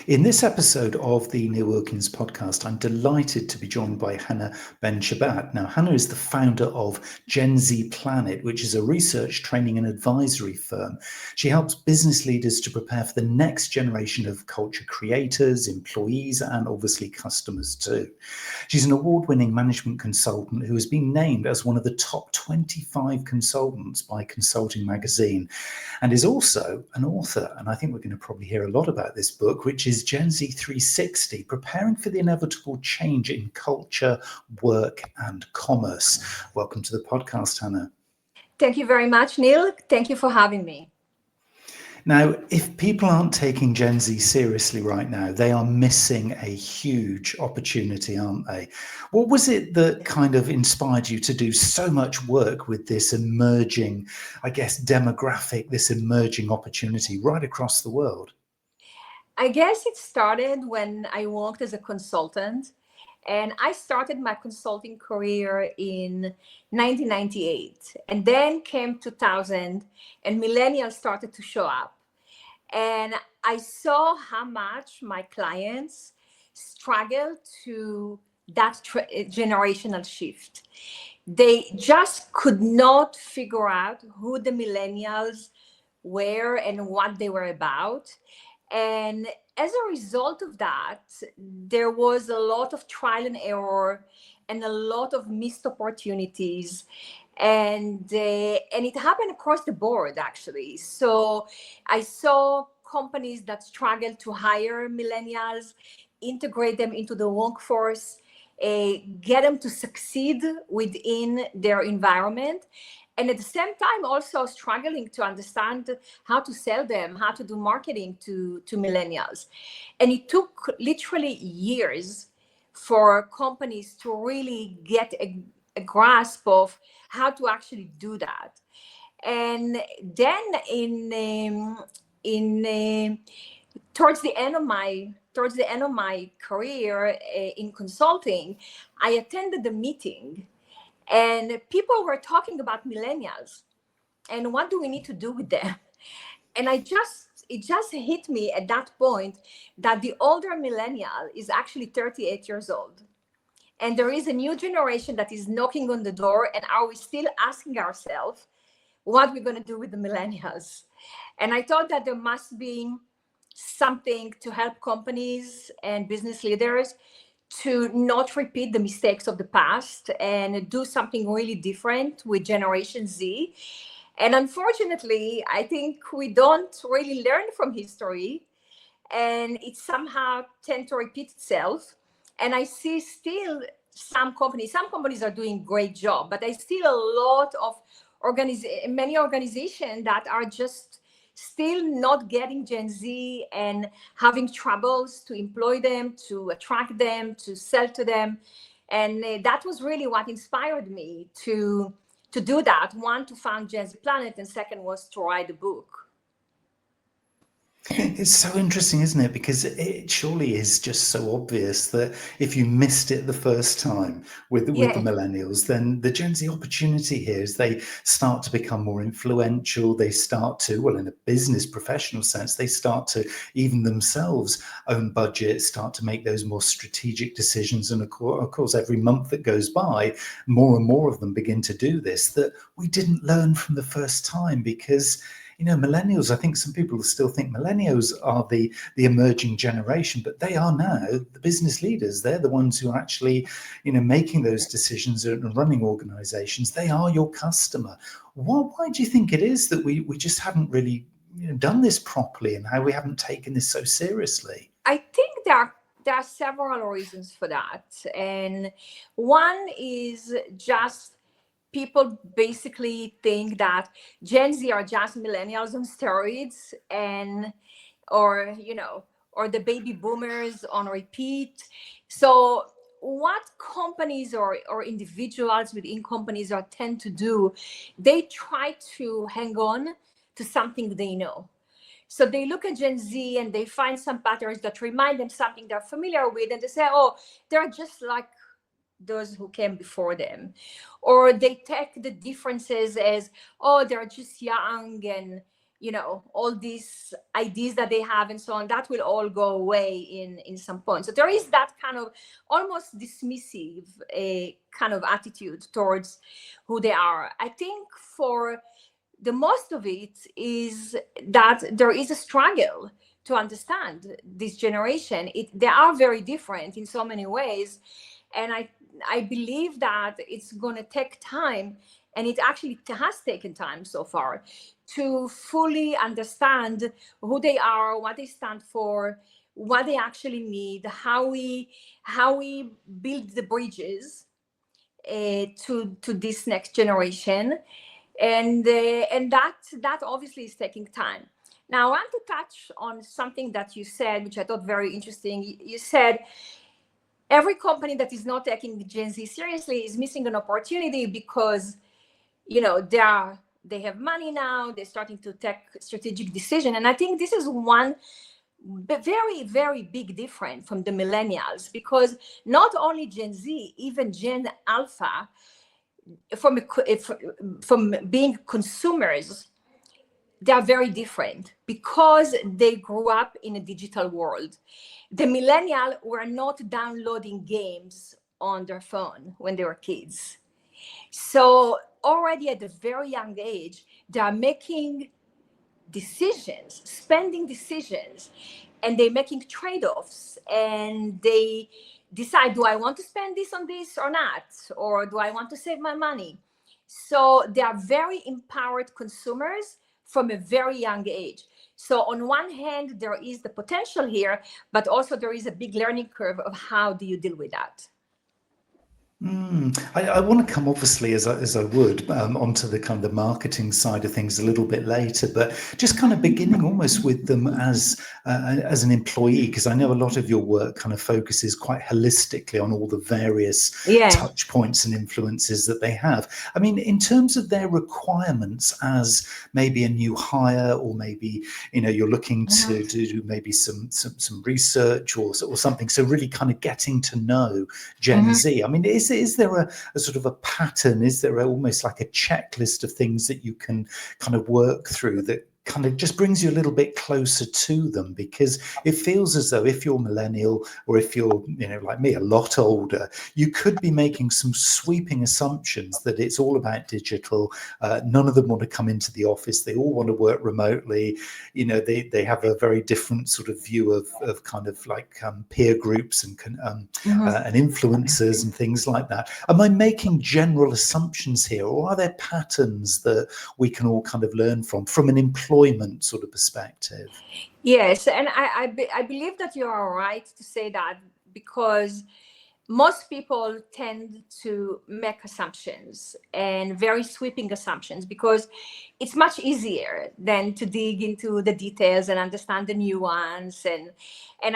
In this episode of the Neil Wilkins podcast, I'm delighted to be joined by Hana Ben Shabat. Now, Hana is the founder of GenZ Planet, which is a research, training and advisory firm. She helps business leaders to prepare for the next generation of culture creators, employees, and obviously customers too. She's an award-winning management consultant who has been named as one of the top 25 consultants by Consulting Magazine, and is also an author. And I think we're going to probably hear a lot about this book, which is GenZ 360, Preparing for the Inevitable Change in Culture, Work and Commerce. Welcome to the podcast, Hana. Thank you very much, Neil. Thank you for having me. Now, if people aren't taking Gen Z seriously right now, they are missing a huge opportunity, aren't they? What was it that kind of inspired you to do so much work with this emerging, I guess, demographic, this emerging opportunity right across the world? I guess it started when I worked as a consultant, and I started my consulting career in 1998, and then came 2000, and millennials started to show up. And I saw how much my clients struggle to that generational shift. They just could not figure out who the millennials were and what they were about. And as a result of that, there was a lot of trial and error and a lot of missed opportunities. And it happened across the board, actually. So I saw companies that struggled to hire millennials, integrate them into the workforce, get them to succeed within their environment. And at the same time, also struggling to understand how to sell them, how to do marketing to millennials. And it took literally years for companies to really get a grasp of how to actually do that. And then towards the end of my career in consulting, I attended the meeting. And people were talking about millennials and what do we need to do with them? And it just hit me at that point that the older millennial is actually 38 years old. And there is a new generation that is knocking on the door. And are we still asking ourselves what we're going to do with the millennials? And I thought that there must be something to help companies and business leaders to not repeat the mistakes of the past and do something really different with Generation Z. And unfortunately, I think we don't really learn from history, and it somehow tends to repeat itself. And I see still some companies are doing a great job, but I see a lot of many organizations that are just still not getting Gen Z and having troubles to employ them, to attract them, to sell to them. And that was really what inspired me to do that. One, to found GenZ Planet, and second was to write a book. It's so interesting, isn't it? Because it surely is just so obvious that if you missed it the first time with the millennials, then the Gen Z opportunity here is they start to become more influential. They start to, well, in a business professional sense, they start to even themselves own budgets, start to make those more strategic decisions. And of course, every month that goes by, more and more of them begin to do this that we didn't learn from the first time because millennials, I think some people still think millennials are the emerging generation, but they are now the business leaders. They're the ones who are actually, making those decisions and running organizations. They are your customer. Why do you think it is that we just haven't really done this properly, and how we haven't taken this so seriously? I think there are several reasons for that. And one is just people basically think that Gen Z are just millennials on steroids, or the baby boomers on repeat. So what companies or individuals within companies tend to do, they try to hang on to something they know. So they look at Gen Z and they find some patterns that remind them something they're familiar with, and they say, oh, they're just like those who came before them. Or they take the differences as, oh, they're just young and all these ideas that they have and so on, that will all go away in some point. So there is that kind of almost dismissive kind of attitude towards who they are. I think for the most of it is that there is a struggle to understand this generation. They are very different in so many ways. And I believe that it's going to take time, and it actually has taken time so far, to fully understand who they are, what they stand for, what they actually need, how we build the bridges to this next generation, and that obviously is taking time. Now, I want to touch on something that you said, which I thought very interesting. You said every company that is not taking Gen Z seriously is missing an opportunity because they have money now, they're starting to take strategic decision. And I think this is one very, very big difference from the millennials, because not only Gen Z, even Gen Alpha, from being consumers, they are very different because they grew up in a digital world. The millennials were not downloading games on their phone when they were kids. So already at a very young age, they are making decisions, spending decisions, and they're making trade-offs, and they decide, do I want to spend this on this or not? Or do I want to save my money? So they are very empowered consumers from a very young age. So on one hand, there is the potential here, but also there is a big learning curve of how do you deal with that. I want to come, obviously, as I would, onto the kind of the marketing side of things a little bit later, but just kind of beginning almost with them as an employee, because I know a lot of your work kind of focuses quite holistically on all the various touch points and influences that they have. I mean, in terms of their requirements as maybe a new hire, or maybe you're looking to do maybe some research or something, so really kind of getting to know Gen Z. I mean, is there a sort of a pattern? Is there almost like a checklist of things that you can kind of work through that kind of just brings you a little bit closer to them? Because it feels as though if you're millennial, or if you're like me, a lot older, you could be making some sweeping assumptions that it's all about digital. None of them want to come into the office. They all want to work remotely. They have a very different sort of view of kind of like peer groups and influencers and things like that. Am I making general assumptions here, or are there patterns that we can all kind of learn from an employment sort of perspective? Yes, and I believe that you are right to say that, because most people tend to make assumptions, and very sweeping assumptions, because it's much easier than to dig into the details and understand the nuance. And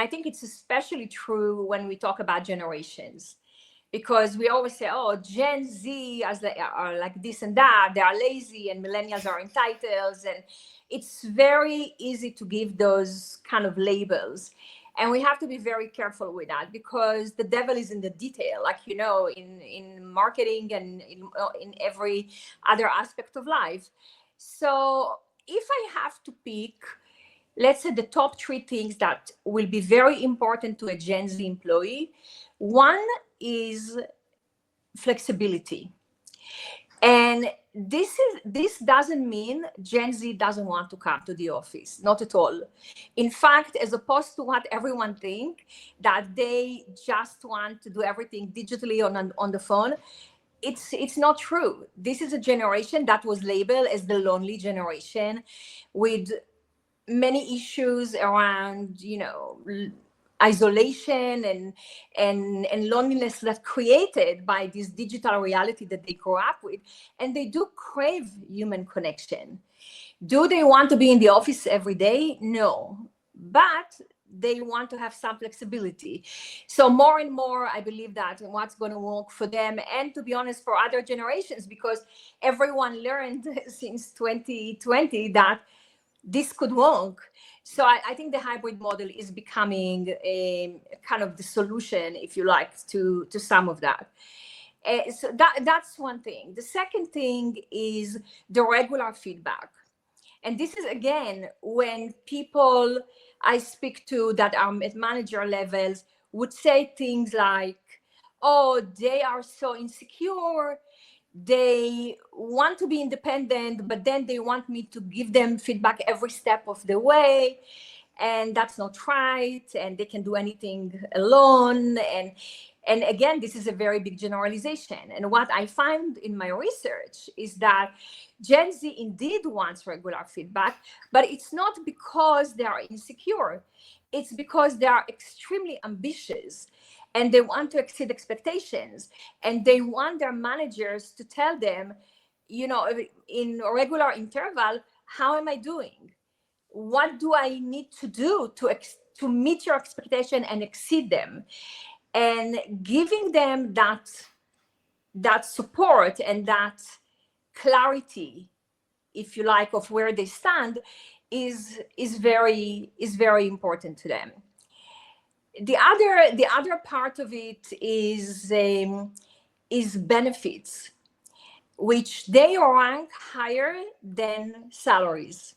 I think it's especially true when we talk about generations, because we always say, oh, Gen Z are like this and that, they are lazy, and millennials are entitled. And it's very easy to give those kind of labels. And we have to be very careful with that, because the devil is in the detail, like, in marketing and in every other aspect of life. So if I have to pick, let's say, the top 3 things that will be very important to a Gen Z employee, one is flexibility. And this doesn't mean Gen Z doesn't want to come to the office, not at all. In fact, as opposed to what everyone think, that they just want to do everything digitally on the phone, it's not true. This is a generation that was labeled as the lonely generation, with many issues around, isolation and loneliness that created by this digital reality that they grew up with. And they do crave human connection. Do they want to be in the office every day? No, but they want to have some flexibility. So more and more, I believe that what's going to work for them, and to be honest, for other generations, because everyone learned since 2020 that this could work. So I think the hybrid model is becoming a kind of the solution, if you like, to some of that. So that's one thing. The second thing is the regular feedback. And this is, again, when people I speak to that are at manager levels would say things like, oh, they are so insecure. They want to be independent, but then they want me to give them feedback every step of the way. And that's not right. And they can do anything alone. And again, this is a very big generalization. And what I find in my research is that Gen Z indeed wants regular feedback, but it's not because they are insecure. It's because they are extremely ambitious and they want to exceed expectations. And they want their managers to tell them, you know, in a regular interval, how am I doing? What do I need to do to meet your expectation and exceed them? And giving them that support and that clarity, if you like, of where they stand is very important to them. The other part of it is benefits, which they rank higher than salaries.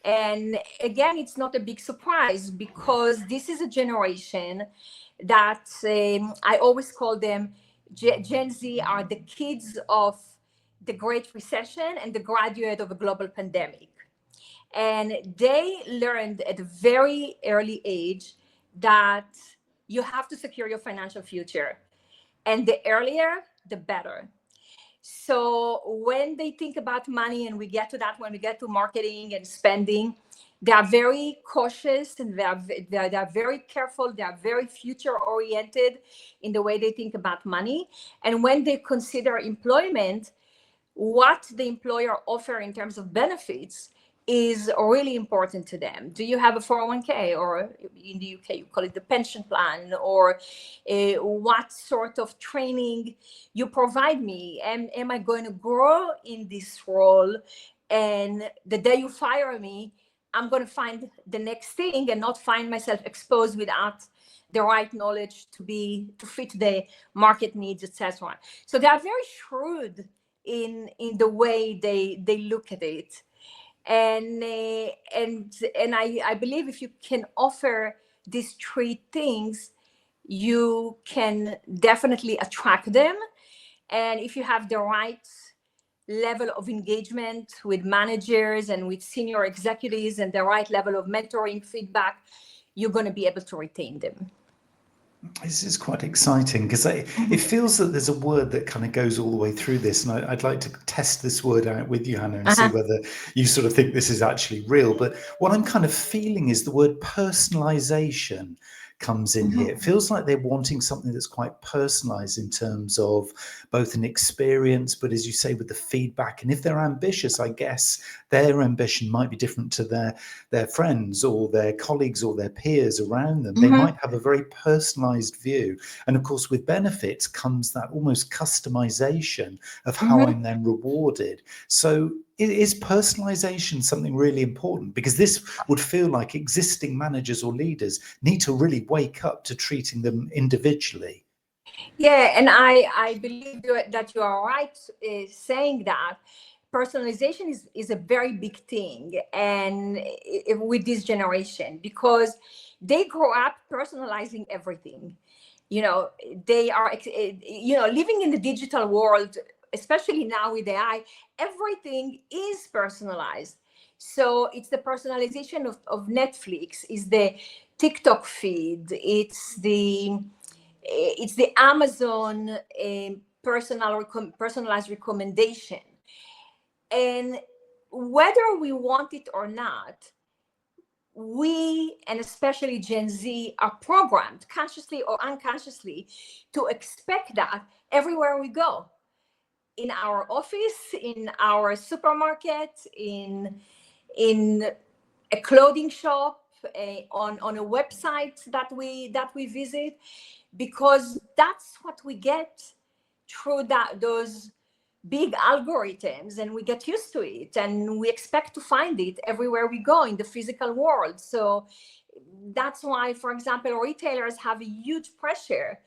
And again, it's not a big surprise because this is a generation that I always call them Gen Z are the kids of the Great Recession and the graduate of a global pandemic. And they learned at a very early age that you have to secure your financial future. And the earlier, the better. So when they think about money, and we get to that when we get to marketing and spending, they are very cautious and they are very careful. They are very future oriented in the way they think about money. And when they consider employment, what the employer offer in terms of benefits is really important to them. Do you have a 401k, or in the UK you call it the pension plan, or what sort of training you provide me? Am I going to grow in this role? And the day you fire me, I'm going to find the next thing and not find myself exposed without the right knowledge to fit the market needs, etc. So they are very shrewd in the way they look at it. And I believe if you can offer these three things, you can definitely attract them. And if you have the right level of engagement with managers and with senior executives and the right level of mentoring feedback, you're going to be able to retain them. This is quite exciting because it feels that there's a word that kind of goes all the way through this, and I'd like to test this word out with you, Hana, and see whether you sort of think this is actually real. But what I'm kind of feeling is the word personalization comes in here. It feels like they're wanting something that's quite personalized in terms of both an experience, but as you say, with the feedback. And if they're ambitious, I guess their ambition might be different to their friends or their colleagues or their peers around them. They might have a very personalized view. And of course, with benefits comes that almost customization of how I'm then rewarded. So is personalization something really important? Because this would feel like existing managers or leaders need to really wake up to treating them individually. Yeah, and I believe that you are right saying that personalization is a very big thing, and with this generation, because they grow up personalizing everything. You know, they are, living in the digital world, especially now with AI, everything is personalized. So it's the personalization of Netflix, is the TikTok feed, it's the Amazon personalized recommendation. And whether we want it or not, we, and especially Gen Z, are programmed consciously or unconsciously to expect that everywhere we go. In our office, in our supermarket, in a clothing shop, on a website that we visit, because that's what we get through those big algorithms, and we get used to it, and we expect to find it everywhere we go in the physical world. So that's why, for example, retailers have a huge pressure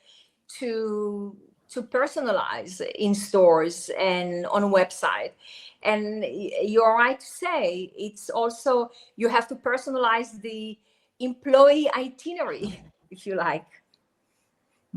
to personalize in stores and on a website. And you're right to say it's also, you have to personalize the employee itinerary, if you like.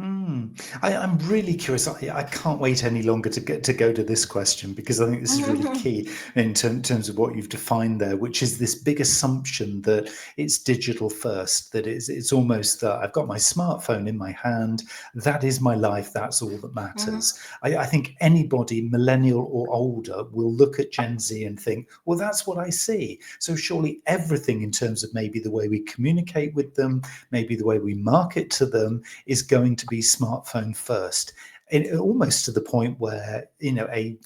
I'm really curious. I can't wait any longer to go to this question, because I think this is really key in terms of what you've defined there, which is this big assumption that it's digital first, that it's almost that I've got my smartphone in my hand, that is my life, that's all that matters. I think anybody, millennial or older, will look at Gen Z and think, well, that's what I see. So surely everything in terms of maybe the way we communicate with them, maybe the way we market to them, is going to be smartphone first. Almost to the point where, you know, a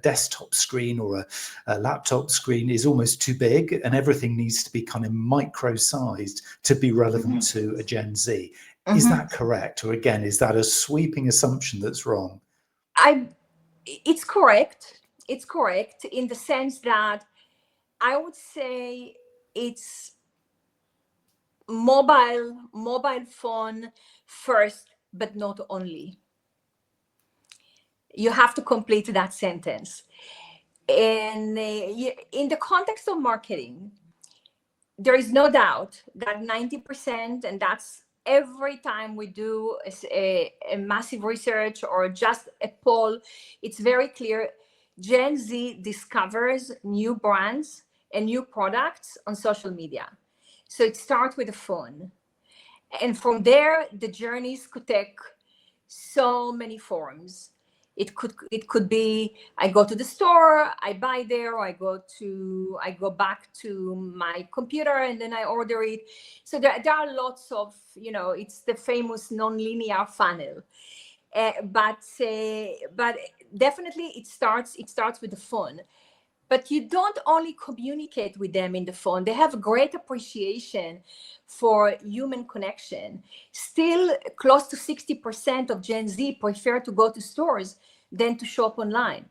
desktop screen or a laptop screen is almost too big, and everything needs to be kind of micro-sized to be relevant to a Gen Z. Is that correct? Or again, is that a sweeping assumption that's wrong? It's correct. It's correct in the sense that I would say it's mobile phone first, but not only. You have to complete that sentence. And in the context of marketing, there is no doubt that 90%, and that's every time we do a massive research or just a poll, it's very clear. Gen Z discovers new brands and new products on social media. So it starts with a phone. And from there, the journeys could take so many forms. It could be I go to the store, I buy there, or I go back to my computer and then I order it. So there are lots of, it's the famous non-linear funnel. But definitely it starts with the phone. But you don't only communicate with them in the phone. They have great appreciation for human connection. Still, close to 60% of Gen Z prefer to go to stores than to shop online.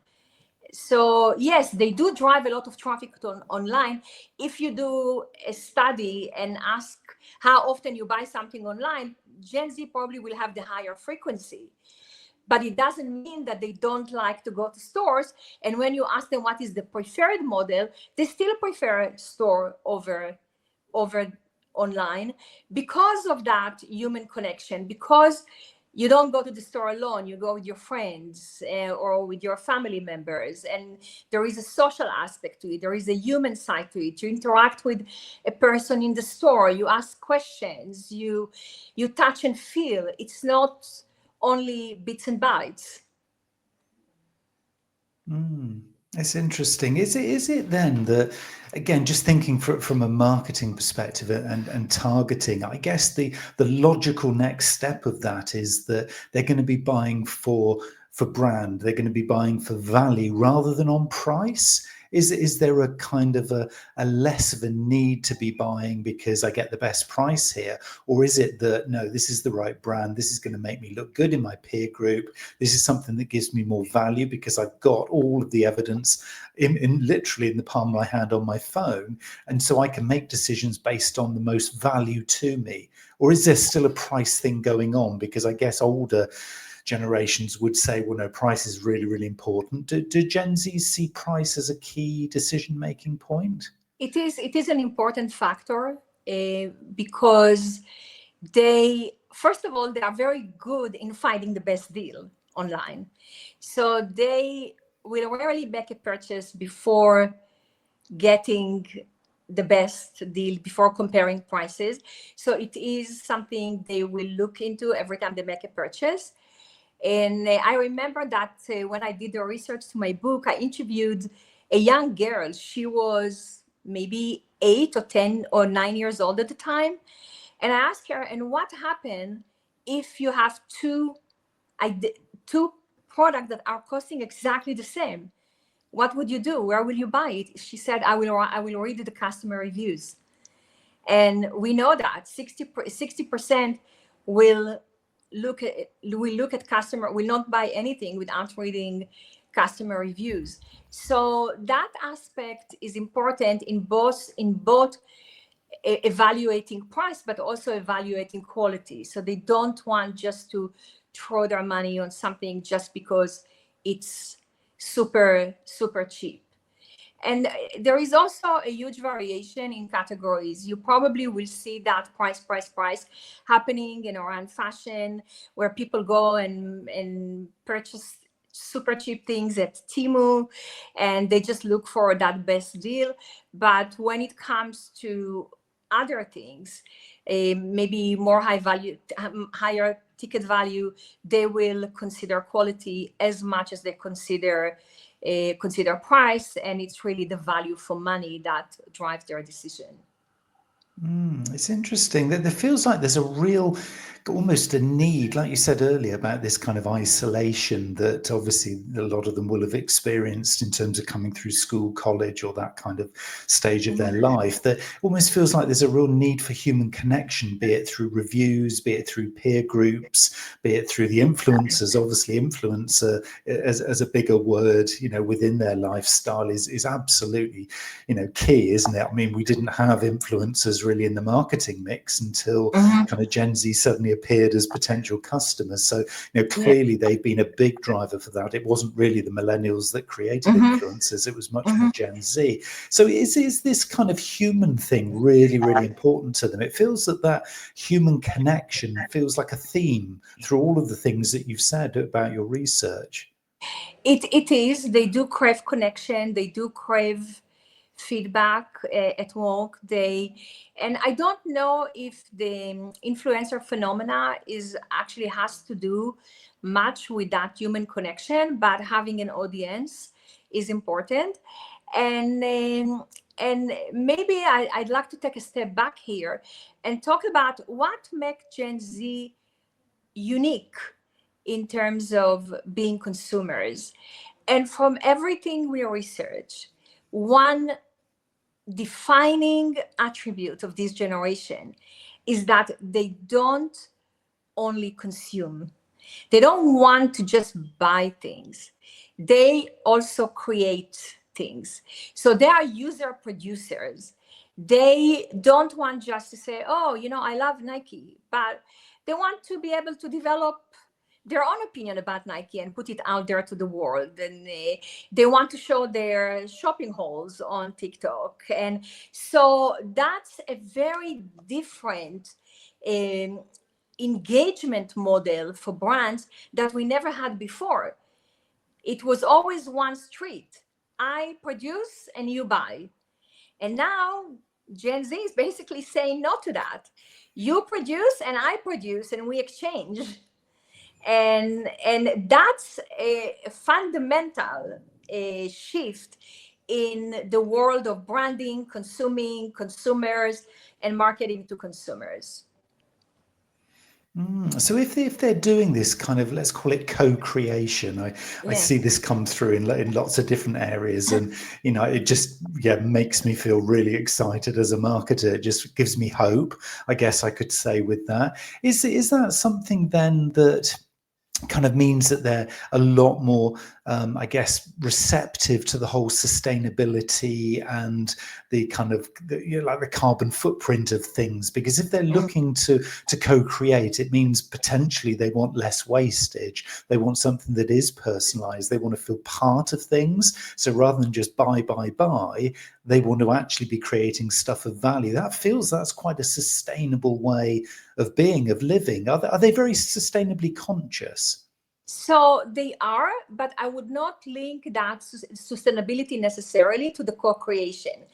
So yes, they do drive a lot of traffic online. If you do a study and ask how often you buy something online, Gen Z probably will have the higher frequency. But it doesn't mean that they don't like to go to stores. And when you ask them what is the preferred model, they still prefer store over online, because of that human connection, because you don't go to the store alone, you go with your friends or with your family members, and there is a social aspect to it, there is a human side to it. You interact with a person in the store, you ask questions, you touch and feel. It's not only bits and bytes. It's interesting. Is it then that, again, just thinking from a marketing perspective and targeting, I guess the logical next step of that is that they're going to be buying for brand, they're going to be buying for value rather than on price? Is there a kind of a less of a need to be buying because I get the best price here? Or is it that, no, this is the right brand, this is going to make me look good in my peer group, this is something that gives me more value because I've got all of the evidence in literally in the palm of my hand on my phone, and so I can make decisions based on the most value to me? Or is there still a price thing going on? Because I guess older generations would say, well, no, price is really, really important. Do Gen Z see price as a key decision-making point? It is an important factor because first of all, they are very good in finding the best deal online. So they will rarely make a purchase before getting the best deal, before comparing prices. So it is something they will look into every time they make a purchase. And I remember that when I did the research to my book, I interviewed a young girl. She was maybe 8 or 10 or 9 years old at the time. And I asked her, and what happened if you have two products that are costing exactly the same? What would you do? Where will you buy it? She said, I will read the customer reviews. And we know that 60% will look at customer, will not buy anything without reading customer reviews. So that aspect is important in both evaluating price, but also evaluating quality. So they don't want just to throw their money on something just because it's super cheap. And there is also a huge variation in categories. You probably will see that price happening in around fashion, where people go and purchase super cheap things at Temu, and they just look for that best deal. But when it comes to other things, maybe more higher ticket value, they will consider quality as much as they consider price, and it's really the value for money that drives their decision. It's interesting that there feels like there's a real, almost a need, like you said earlier, about this kind of isolation that obviously a lot of them will have experienced in terms of coming through school, college, or that kind of stage of their life, that almost feels like there's a real need for human connection, be it through reviews, be it through peer groups, be it through the influencers. Obviously, influencer as a bigger word, within their lifestyle is absolutely, key, isn't it? I mean, we didn't have influencers really in the marketing mix until kind of Gen Z suddenly appeared as potential customers. So, clearly they've been a big driver for that. It wasn't really the millennials that created influencers. It was much more Gen Z. So is this kind of human thing really, really important to them? It feels that human connection feels like a theme through all of the things that you've said about your research. It is. They do crave connection. They do crave feedback at work. And I don't know if the influencer phenomena actually has to do much with that human connection, but having an audience is important. And maybe I'd like to take a step back here and talk about what makes Gen Z unique in terms of being consumers. And from everything we research, one defining attribute of this generation is that they don't only consume. They don't want to just buy things. They also create things. So they are user producers. They don't want just to say, oh, I love Nike, but they want to be able to develop their own opinion about Nike and put it out there to the world. And they want to show their shopping hauls on TikTok. And so that's a very different engagement model for brands that we never had before. It was always one street. I produce and you buy. And now Gen Z is basically saying no to that. You produce and I produce and we exchange. And that's a fundamental shift in the world of branding, consuming, consumers, and marketing to consumers. So if they're doing this kind of, let's call it co-creation, I see this come through in lots of different areas, and it just makes me feel really excited as a marketer. It just gives me hope, I guess I could say, with that. Is that something then that kind of means that they're a lot more, I guess, receptive to the whole sustainability and the kind of, like the carbon footprint of things? Because if they're looking to co-create, it means potentially they want less wastage. They want something that is personalized. They want to feel part of things. So rather than just buy, they want to actually be creating stuff of value. That's quite a sustainable way of being, of living. Are they very sustainably conscious? So they are, but I would not link that sustainability necessarily to the co-creation.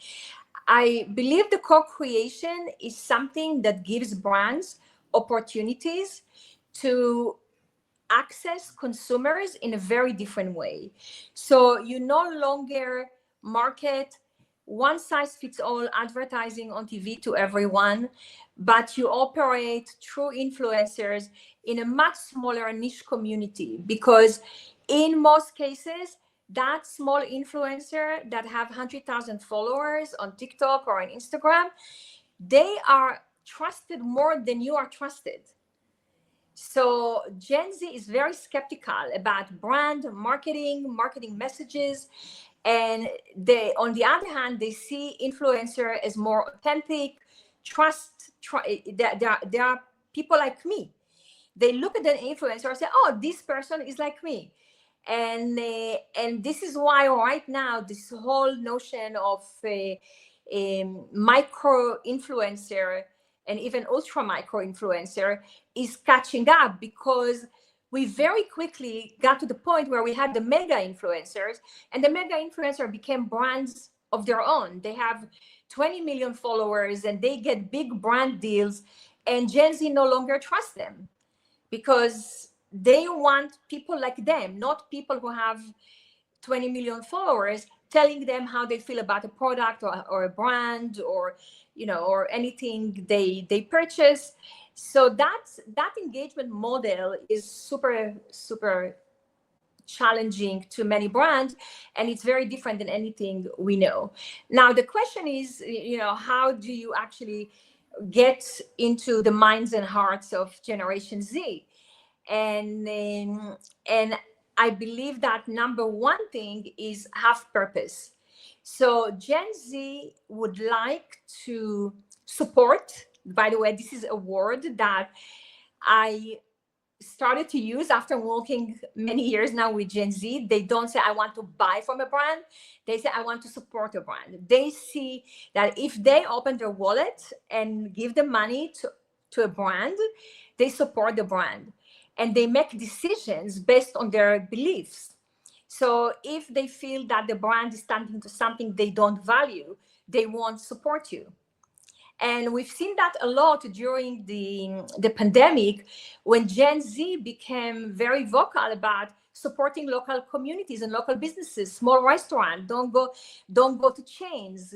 I believe the co-creation is something that gives brands opportunities to access consumers in a very different way. So you no longer market one size fits all advertising on TV to everyone, but you operate through influencers in a much smaller niche community, because in most cases, that small influencer that have 100,000 followers on TikTok or on Instagram, they are trusted more than you are trusted. So Gen Z is very skeptical about brand marketing messages. And on the other hand, they see influencer as more authentic, there are people like me. They look at an influencer and say, oh, this person is like me. And this is why right now this whole notion of a micro influencer and even ultra micro influencer is catching up, because we very quickly got to the point where we had the mega influencers, and the mega influencer became brands of their own. They have 20 million followers and they get big brand deals, and Gen Z no longer trusts them, because they want people like them, not people who have 20 million followers telling them how they feel about a product or a brand, or or anything they purchase. So that engagement model is super challenging to many brands, and it's very different than anything we know. Now the question is, how do you actually get into the minds and hearts of Generation Z? And I believe that number one thing is have purpose. So Gen Z would like to support. By the way, this is a word that I started to use after working many years now with Gen Z. They don't say I want to buy from a brand. They say I want to support a brand. They see that if they open their wallet and give the money to a brand, they support the brand, and they make decisions based on their beliefs. So if they feel that the brand is standing to something they don't value, they won't support you. And we've seen that a lot during the pandemic, when Gen Z became very vocal about supporting local communities and local businesses, small restaurants. Don't go to chains.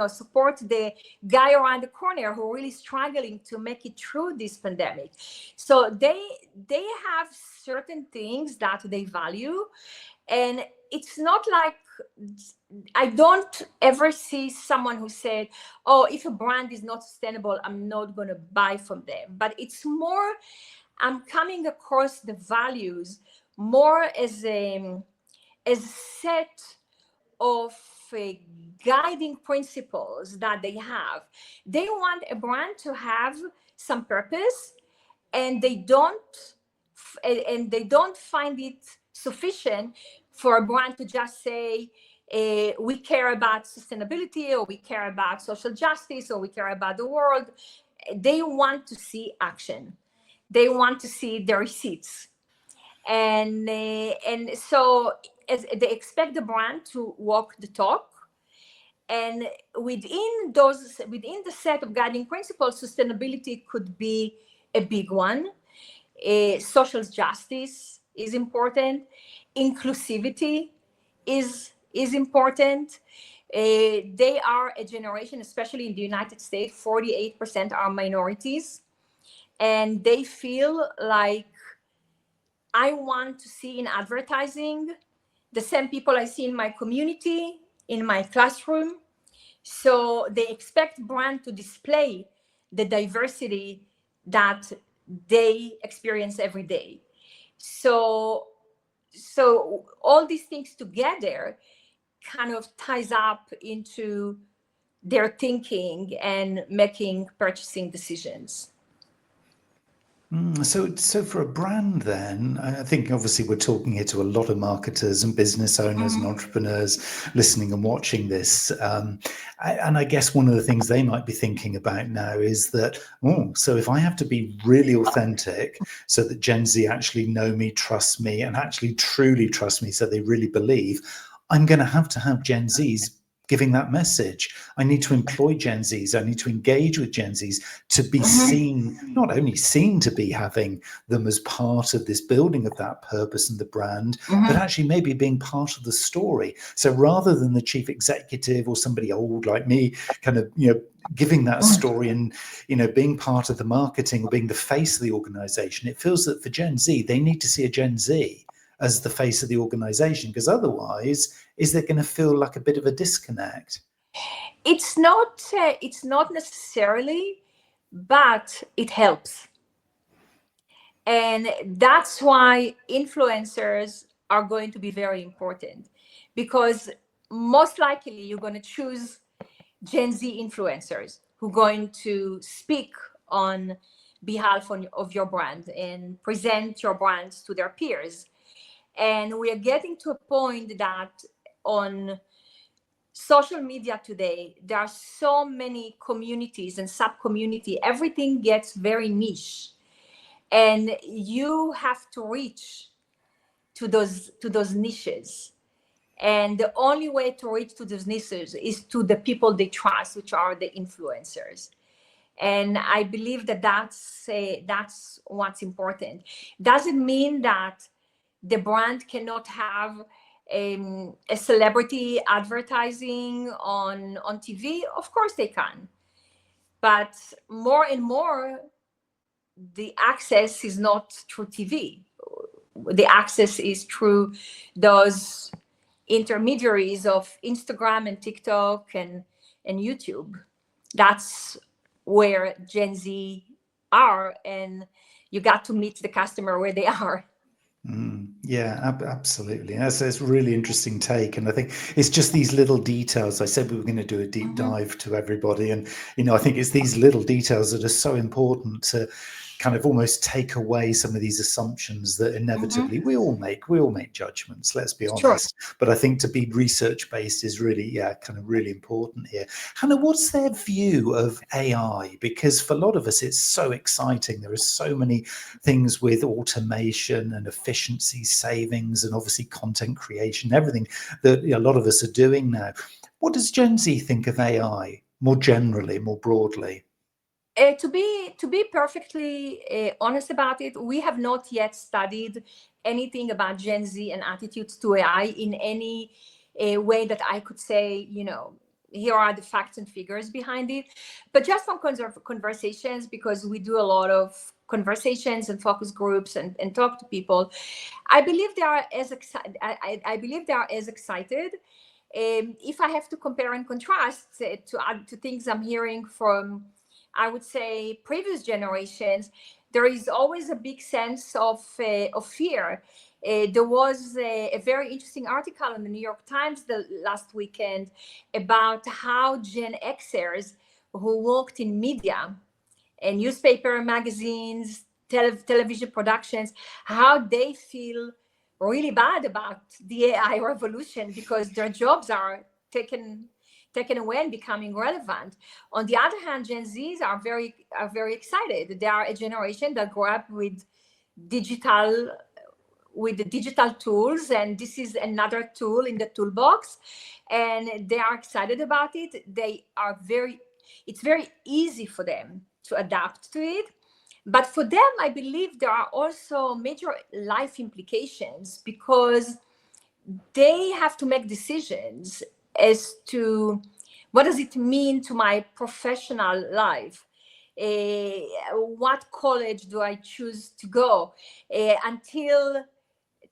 Support the guy around the corner who are really struggling to make it through this pandemic. So they have certain things that they value, and it's not like, I don't ever see someone who said, oh, if a brand is not sustainable, I'm not going to buy from them. But it's more, I'm coming across the values more as a set of guiding principles that they have. They want a brand to have some purpose, and they don't find it sufficient for a brand to just say, we care about sustainability, or we care about social justice, or we care about the world. They want to see action. They want to see the receipts. And so as they expect the brand to walk the talk. And within the set of guiding principles, sustainability could be a big one. Social justice is important. Inclusivity is important. They are a generation, especially in the United States, 48% are minorities, and they feel like, I want to see in advertising the same people I see in my community, in my classroom. So they expect brand to display the diversity that they experience every day. So all these things together kind of ties up into their thinking and making purchasing decisions. So for a brand then, I think obviously we're talking here to a lot of marketers and business owners and entrepreneurs listening and watching this. And I guess one of the things they might be thinking about now is that, so if I have to be really authentic so that Gen Z actually know me, trust me, and actually truly trust me, so they really believe, I'm going to have Gen Zs giving that message. I need to employ Gen Zs. I need to engage with Gen Zs to be seen, not only seen to be having them as part of this building of that purpose and the brand, but actually maybe being part of the story. So rather than the chief executive or somebody old like me kind of, giving that story and, being part of the marketing or being the face of the organization, it feels that for Gen Z, they need to see a Gen Z as the face of the organization, because otherwise, is there going to feel like a bit of a disconnect? It's not necessarily, but it helps. And that's why influencers are going to be very important, because most likely you're going to choose Gen Z influencers who are going to speak on behalf of your brand and present your brands to their peers. And we are getting to a point that on social media today, there are so many communities and sub-community. Everything gets very niche, and you have to reach to those niches. And the only way to reach to those niches is to the people they trust, which are the influencers. And I believe that that's what's important. Does it mean that the brand cannot have a celebrity advertising on TV? Of course they can. But more and more, the access is not through TV. The access is through those intermediaries of Instagram and TikTok and YouTube. That's where Gen Z are, and you got to meet the customer where they are. Yeah, absolutely. That's a really interesting take. And I think it's just these little details. I said we were going to do a deep dive to everybody. And, I think it's these little details that are so important to kind of almost take away some of these assumptions that inevitably we all make judgments, let's be honest. Sure. But I think to be research based is really, kind of really important here. Hana, what's their view of AI? Because for a lot of us, it's so exciting. There are so many things with automation and efficiency savings and obviously content creation, everything that a lot of us are doing now. What does Gen Z think of AI more generally, more broadly? To be perfectly honest about it, we have not yet studied anything about Gen Z and attitudes to AI in any way that I could say, here are the facts and figures behind it. But just from conversations, because we do a lot of conversations and focus groups and talk to people, I believe they are as excited. I believe they are as excited. If I have to compare and contrast to things I'm hearing from, I would say, previous generations, there is always a big sense of fear. There was a very interesting article in the New York Times last weekend about how Gen Xers who worked in media and newspaper, magazines, television productions, how they feel really bad about the AI revolution because their jobs are taken away and becoming relevant. On the other hand, Gen Zs are very excited. They are a generation that grew up with the digital tools, and this is another tool in the toolbox, and they are excited about it. It's very easy for them to adapt to it. But for them, I believe there are also major life implications because they have to make decisions as to what does it mean to my professional life? What college do I choose to go? Until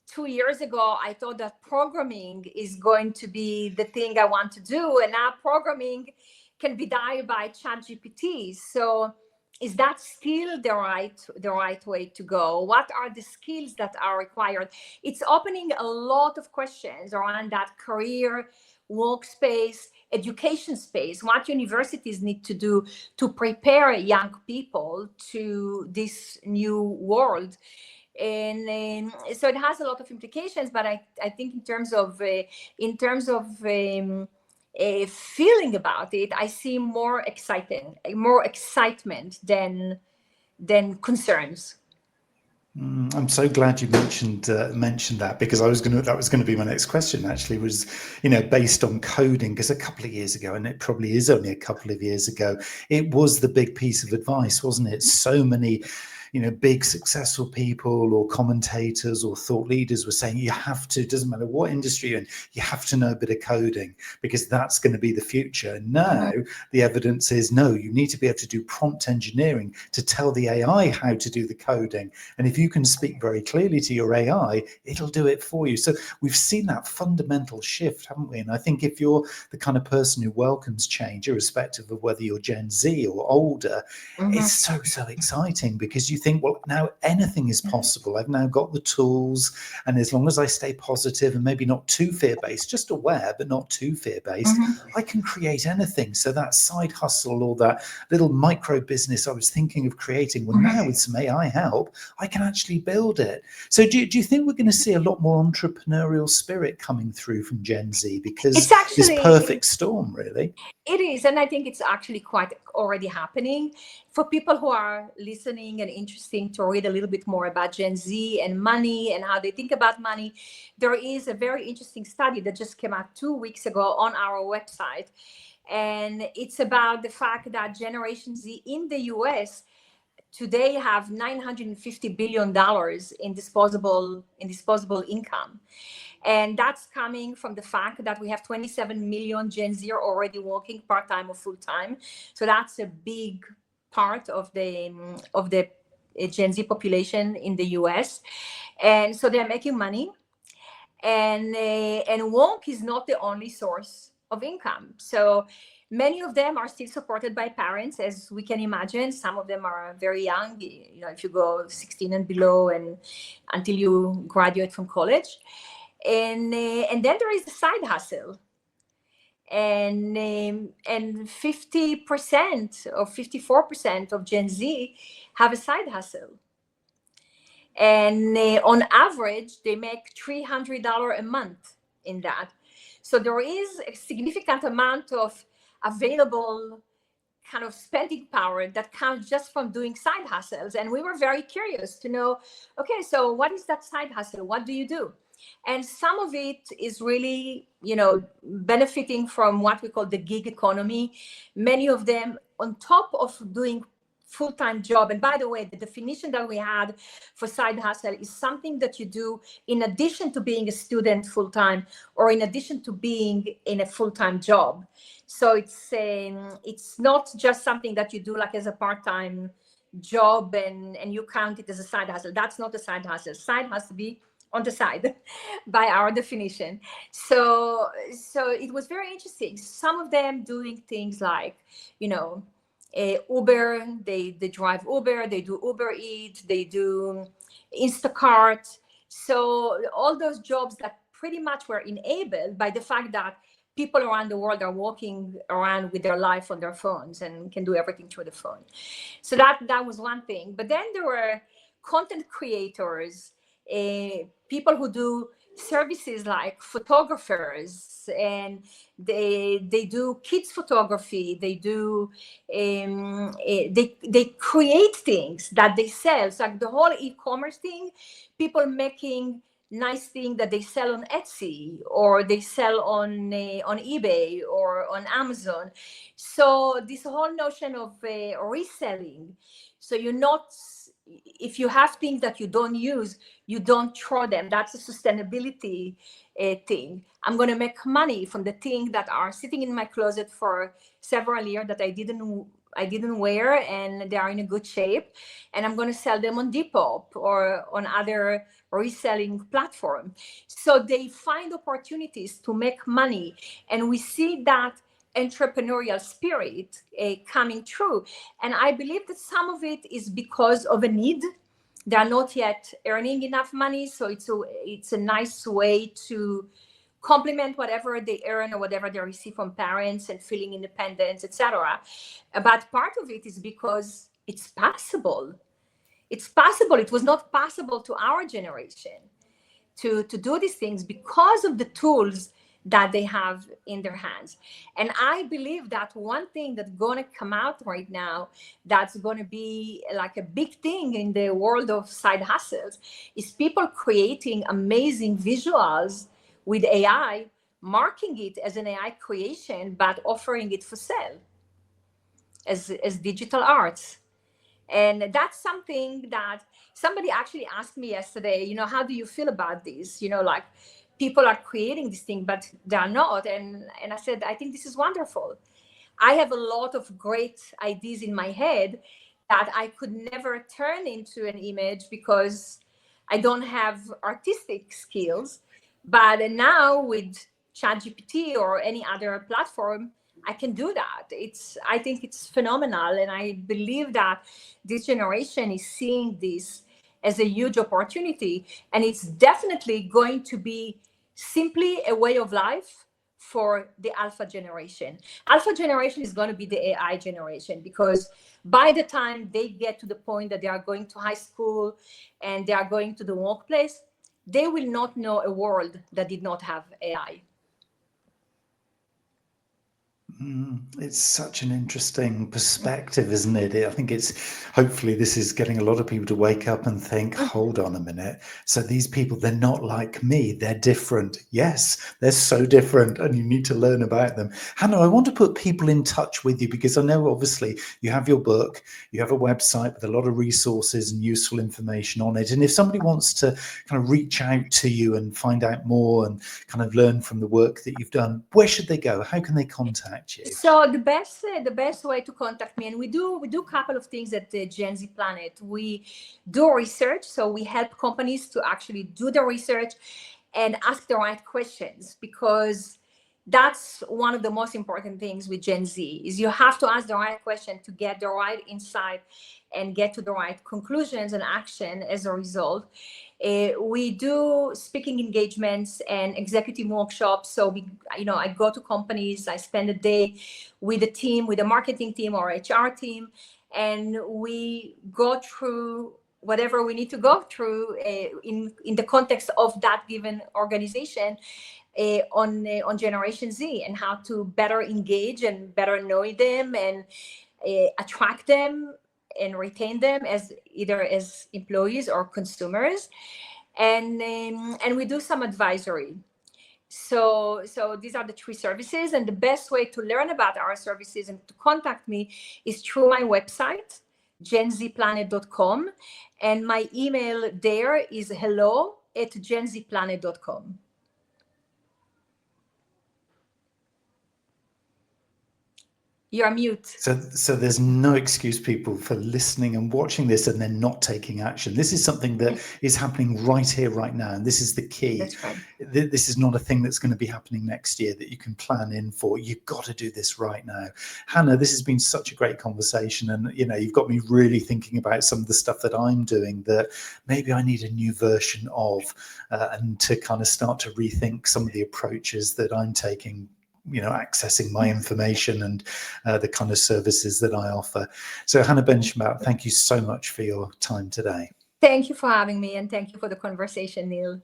2 years ago, I thought that programming is going to be the thing I want to do. And now programming can be done by ChatGPT. So is that still the right way to go? What are the skills that are required? It's opening a lot of questions around that career, workspace, education space, what universities need to do to prepare young people to this new world. And so it has a lot of implications, but I think in terms of feeling about it, I see more excitement than concerns. I'm so glad you mentioned that, because that was going to be my next question. Actually, was based on coding, because a couple of years ago, and it probably is only a couple of years ago, it was the big piece of advice, wasn't it? So many big successful people or commentators or thought leaders were saying you have to, doesn't matter what industry you're in, you have to know a bit of coding because that's going to be the future. And now the evidence is no, you need to be able to do prompt engineering to tell the AI how to do the coding. And if you can speak very clearly to your AI, it'll do it for you. So we've seen that fundamental shift, haven't we? And I think if you're the kind of person who welcomes change, irrespective of whether you're Gen Z or older, it's so exciting because you you think, well, now anything is possible? I've now got the tools, and as long as I stay positive and maybe not too fear-based, just aware but not too fear-based, I can create anything. So that side hustle or that little micro business I was thinking of creating, well, now with some AI help, I can actually build it. So do you think we're going to see a lot more entrepreneurial spirit coming through from Gen Z, because It's actually this perfect storm, really? It is, and I think it's actually quite already happening. For people who are listening and interested to read a little bit more about Gen Z and money and how they think about money, there is a very interesting study that just came out 2 weeks ago on our website. And it's about the fact that Generation Z in the US today have $950 billion in disposable income. And that's coming from the fact that we have 27 million Gen Z already working part-time or full-time. So that's a big part of the Gen Z population in the US. And so they're making money. And work is not the only source of income. So many of them are still supported by parents, as we can imagine. Some of them are very young, if you go 16 and below and until you graduate from college. And then there is the side hustle, and 50% or 54% of Gen Z have a side hustle, and on average they make $300 a month in that. So there is a significant amount of available kind of spending power that comes just from doing side hustles. And we were very curious to know, okay, so what is that side hustle? What do you do? And some of it is really, benefiting from what we call the gig economy. Many of them, on top of doing full-time job. And by the way, the definition that we had for side hustle is something that you do in addition to being a student full-time or in addition to being in a full-time job. So it's not just something that you do like as a part-time job and you count it as a side hustle. That's not a side hustle. Side has to be on the side by our definition. So it was very interesting. Some of them doing things like, Uber, they drive Uber, they do Uber Eats, they do Instacart. So all those jobs that pretty much were enabled by the fact that people around the world are walking around with their life on their phones and can do everything through the phone. So that was one thing. But then there were content creators, people who do services like photographers, and they do kids photography. They do they create things that they sell. So like the whole e-commerce thing, people making nice thing that they sell on Etsy or they sell on eBay or on Amazon. So this whole notion of reselling. So you're not, if you have things that you don't use, you don't throw them. That's a sustainability thing. I'm going to make money from the things that are sitting in my closet for several years that I didn't wear and they are in a good shape, and I'm going to sell them on Depop or on other reselling platform. So they find opportunities to make money, and we see that entrepreneurial spirit coming through. And I believe that some of it is because of a need. They are not yet earning enough money, so it's a nice way to complement whatever they earn or whatever they receive from parents and feeling independence, etc. But part of it is because it's possible. It's possible. It was not possible to our generation to do these things because of the tools that they have in their hands. And I believe that one thing that's going to come out right now that's going to be like a big thing in the world of side hustles is people creating amazing visuals with AI, marking it as an AI creation, but offering it for sale as digital arts. And that's something that somebody actually asked me yesterday, how do you feel about this? Like people are creating this thing, but they're not. And I said, I think this is wonderful. I have a lot of great ideas in my head that I could never turn into an image because I don't have artistic skills. But now with ChatGPT or any other platform, I can do that. I think it's phenomenal. And I believe that this generation is seeing this as a huge opportunity. And it's definitely going to be simply a way of life for the alpha generation. Alpha generation is going to be the AI generation, because by the time they get to the point that they are going to high school and they are going to the workplace, they will not know a world that did not have AI. It's such an interesting perspective, isn't it? I think hopefully this is getting a lot of people to wake up and think, hold on a minute. So these people, they're not like me. They're different. Yes, they're so different, and you need to learn about them. Hana, I want to put people in touch with you, because I know obviously you have your book, you have a website with a lot of resources and useful information on it. And if somebody wants to kind of reach out to you and find out more and kind of learn from the work that you've done, where should they go? How can they contact you? So the best way to contact me, and we do a couple of things at the GenZ Planet. We do research, so we help companies to actually do the research and ask the right questions, because that's one of the most important things with Gen Z is you have to ask the right question to get the right insight and get to the right conclusions and action as a result. We do speaking engagements and executive workshops. So I go to companies, I spend a day with a team, with a marketing team or HR team, and we go through whatever we need to go through in the context of that given organization on Generation Z, and how to better engage and better know them and attract them and retain them as either as employees or consumers. And we do some advisory. So these are the three services, and the best way to learn about our services and to contact me is through my website, genzplanet.com, and my email there is hello@genzplanet.com. You're mute. So there's no excuse, people, for listening and watching this and then not taking action. This is something that is happening right here, right now, and this is the key. That's right. This is not a thing that's going to be happening next year that you can plan in for. You've got to do this right now. Hana, this has been such a great conversation, and you've got me really thinking about some of the stuff that I'm doing that maybe I need a new version of, and to kind of start to rethink some of the approaches that I'm taking, accessing my information and the kind of services that I offer. So Hana Ben-Shabat, thank you so much for your time today. Thank you for having me, and thank you for the conversation, Neil.